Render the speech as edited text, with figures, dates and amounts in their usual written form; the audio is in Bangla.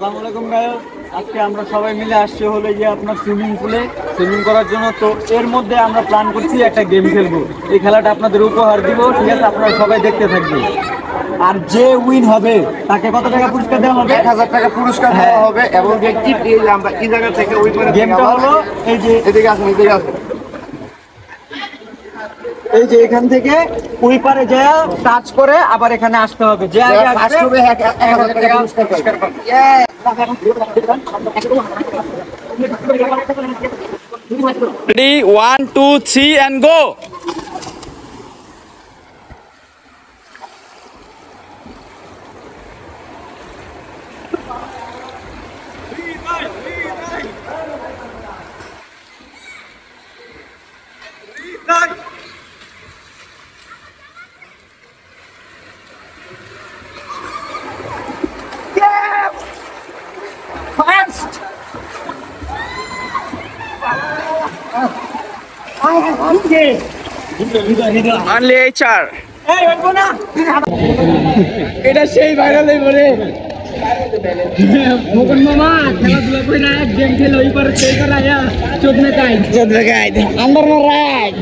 আসসালামু আলাইকুম গায়ক। আজকে আমরা সবাই মিলে আসছি হলো যে আপনার সুইমিং পুলে সুইমিং করার জন্য। তো এর মধ্যে আমরা প্ল্যান করছি একটা গেম খেলবো। এই খেলাটা আপনাদের উপহার দিব, ঠিক আছে? আপনারা সবাই দেখতে থাকবেন। আর যে উইন হবে তাকে কত টাকা পুরস্কার দেওয়া হবে? 1000 টাকা পুরস্কার দেওয়া হবে। এবং যে টিপ আমরা এই জায়গা থেকে ওই পারে গেমটা হলো এই যে এদিকে আসুন, এদিকে আসুন। এই যে এখান থেকে ওই পারে যায় টাচ করে আবার এখানে আসতে হবে। যে আগে ফার্স্ট আসবে হবে 1000 টাকা পুরস্কার পাবে। Ready, 1, 2, 3 and go. Only HR. এটা সেই ভাইরাল হয়ে পড়ে মোকন মামা খেলাধুলা করে না, গেম খেলে ওই পারে সেই করা চোদ মে কাই আন্ডার রাইট